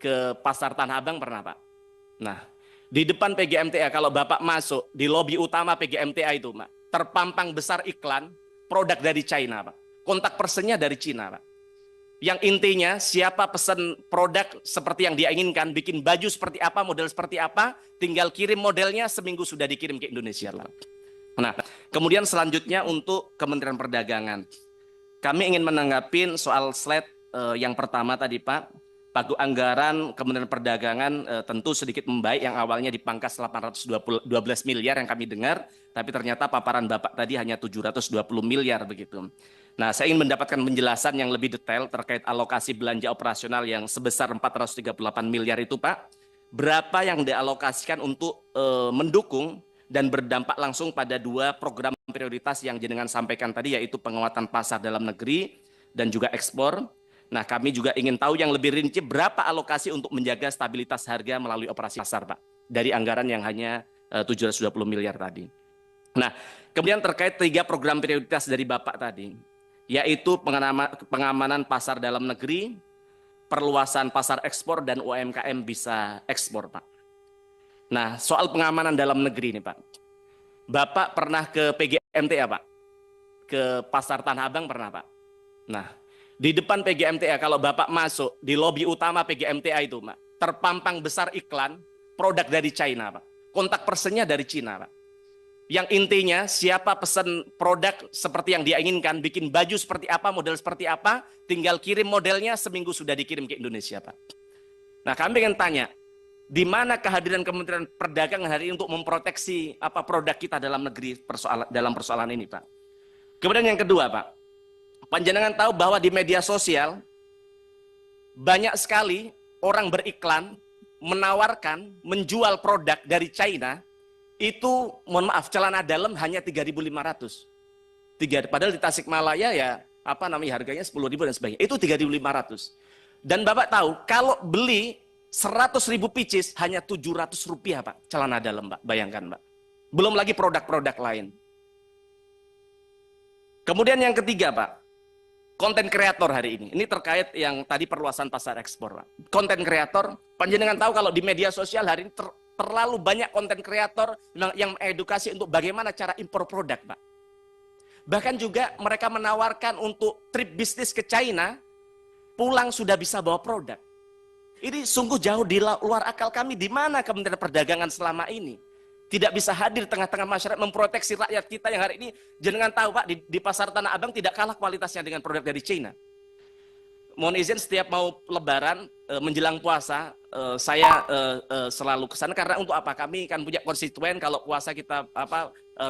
ke pasar Tanah Abang pernah, Pak? Nah, di depan PGMTA, kalau Bapak masuk di lobi utama PGMTA itu, Pak, terpampang besar iklan produk dari China, Pak. Kontak personnya dari Cina, Pak. Yang intinya siapa pesan produk seperti yang dia inginkan, bikin baju seperti apa, model seperti apa, tinggal kirim modelnya, seminggu sudah dikirim ke Indonesia, Pak. Nah, kemudian selanjutnya untuk Kementerian Perdagangan. Kami ingin menanggapi soal slide yang pertama tadi, Pak. Pagu anggaran Kementerian Perdagangan tentu sedikit membaik, yang awalnya dipangkas 812 miliar yang kami dengar, tapi ternyata paparan Bapak tadi hanya 720 miliar begitu. Nah, saya ingin mendapatkan penjelasan yang lebih detail terkait alokasi belanja operasional yang sebesar 438 miliar itu, Pak. Berapa yang dialokasikan untuk mendukung dan berdampak langsung pada dua program prioritas yang jenengan sampaikan tadi, yaitu penguatan pasar dalam negeri dan juga ekspor. Nah, kami juga ingin tahu yang lebih rinci berapa alokasi untuk menjaga stabilitas harga melalui operasi pasar, Pak, dari anggaran yang hanya 720 miliar tadi. Nah, kemudian terkait 3 program prioritas dari Bapak tadi, yaitu pengamanan pasar dalam negeri, perluasan pasar ekspor, dan UMKM bisa ekspor, Pak. Nah, soal pengamanan dalam negeri ini, Pak. Bapak pernah ke PGMTA, Pak? Ke pasar Tanah Abang pernah, Pak? Nah, di depan PGMTA, kalau Bapak masuk di lobi utama PGMTA itu, Pak, terpampang besar iklan produk dari China, Pak. Kontak personnya dari Cina, Pak. Yang intinya siapa pesan produk seperti yang dia inginkan, bikin baju seperti apa, model seperti apa, tinggal kirim modelnya, seminggu sudah dikirim ke Indonesia, Pak. Nah, kami ingin tanya, di mana kehadiran Kementerian Perdagangan hari ini untuk memproteksi produk kita dalam negeri dalam persoalan ini, Pak? Kemudian yang kedua, Pak, panjenengan tahu bahwa di media sosial banyak sekali orang beriklan menawarkan menjual produk dari China itu, mohon maaf, celana dalam hanya 3.500. Padahal di Tasikmalaya ya harganya 10.000 dan sebagainya. Itu 3.500. Dan Bapak tahu kalau beli 100.000 pieces hanya 700 rupiah, Pak, celana dalam, Pak. Bayangkan, Pak. Belum lagi produk-produk lain. Kemudian yang ketiga, Pak, konten kreator hari ini. Ini terkait yang tadi perluasan pasar ekspor, Pak. Konten kreator, panjenengan tahu kalau di media sosial hari ini terlalu banyak konten kreator yang mengedukasi untuk bagaimana cara impor produk, Pak. Bahkan juga mereka menawarkan untuk trip bisnis ke China, pulang sudah bisa bawa produk. Ini sungguh jauh di luar akal kami. Di mana Kementerian Perdagangan selama ini? Tidak bisa hadir tengah-tengah masyarakat memproteksi rakyat kita yang hari ini, jenengan tahu, Pak, di pasar Tanah Abang tidak kalah kualitasnya dengan produk dari China. Mohon izin, setiap mau lebaran menjelang puasa saya selalu ke sana, karena untuk apa? Kami kan punya konstituen, kalau puasa kita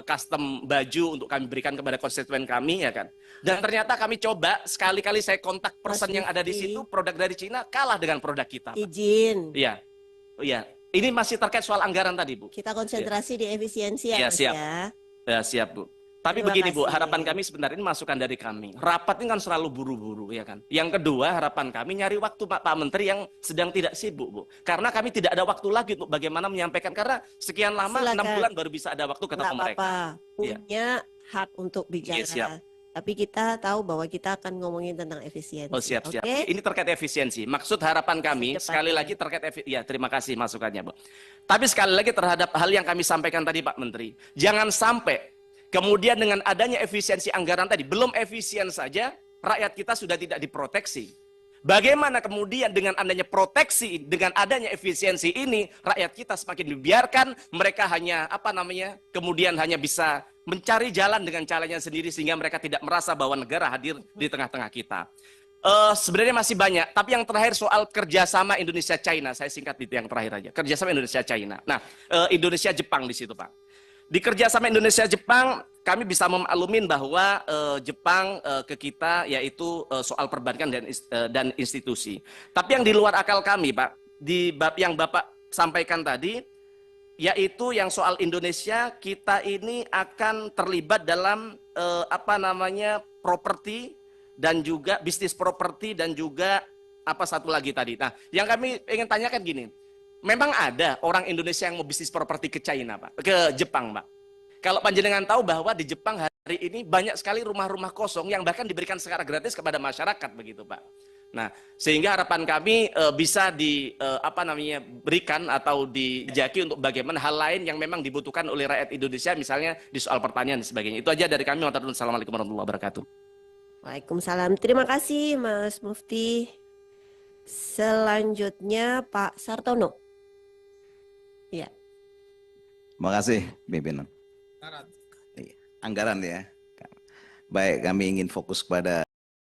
custom baju untuk kami berikan kepada konstituen kami, ya kan. Dan ternyata kami coba sekali-kali saya kontak person yang ada di situ, produk dari Cina kalah dengan produk kita, Pak. Izin. Iya. Iya. Ini masih terkait soal anggaran tadi, Bu. Kita konsentrasi di efisiensi ya, Mas, siap. ya. Siap, Bu. Tapi Terima begini, Bu, kasih. harapan kami sebenarnya ini masukan dari kami. Rapat ini kan selalu buru-buru, ya kan. Yang kedua, harapan kami nyari waktu Pak Menteri yang sedang tidak sibuk, Bu. Karena kami tidak ada waktu lagi untuk bagaimana menyampaikan, karena sekian lama, Silakan. 6 bulan baru bisa ada waktu ketemu mereka. Punya hak untuk bicara. Siap. Tapi kita tahu bahwa kita akan ngomongin tentang efisiensi. Oh, siap. Okay? Ini terkait efisiensi. Maksud harapan kami, sekali lagi terkait ya, terima kasih masukannya, Bu. Tapi sekali lagi terhadap hal yang kami sampaikan tadi, Pak Menteri. Jangan sampai kemudian dengan adanya efisiensi anggaran tadi, belum efisien saja, rakyat kita sudah tidak diproteksi. Bagaimana kemudian dengan adanya proteksi, dengan adanya efisiensi ini, rakyat kita semakin dibiarkan, mereka hanya kemudian hanya bisa mencari jalan dengan caranya sendiri, sehingga mereka tidak merasa bahwa negara hadir di tengah-tengah kita. Sebenarnya masih banyak, tapi yang terakhir soal kerjasama Indonesia-China, saya singkat itu yang terakhir aja, kerjasama Indonesia-China. Nah, Indonesia-Jepang di situ, Pak. Di kerjasama Indonesia-Jepang, kami bisa memaklumin bahwa Jepang ke kita yaitu soal perbankan dan institusi. Tapi yang di luar akal kami, Pak, di bab yang Bapak sampaikan tadi, yaitu yang soal Indonesia, kita ini akan terlibat dalam properti dan juga bisnis properti dan juga satu lagi tadi. Nah, yang kami ingin tanyakan gini. Memang ada orang Indonesia yang mau bisnis properti ke China, Pak, ke Jepang, Pak. Kalau panjenengan tahu bahwa di Jepang hari ini banyak sekali rumah-rumah kosong yang bahkan diberikan secara gratis kepada masyarakat, begitu, Pak. Nah, sehingga harapan kami bisa berikan atau dijaki untuk bagaimana hal lain yang memang dibutuhkan oleh rakyat Indonesia, misalnya di soal pertanian dan sebagainya. Itu aja dari kami. Wassalamualaikum warahmatullahi wabarakatuh. Waalaikumsalam. Terima kasih Mas Mufti. Selanjutnya Pak Sartono. Ya. Terima kasih, pimpinan. Iya, anggaran ya. Baik, kami ingin fokus kepada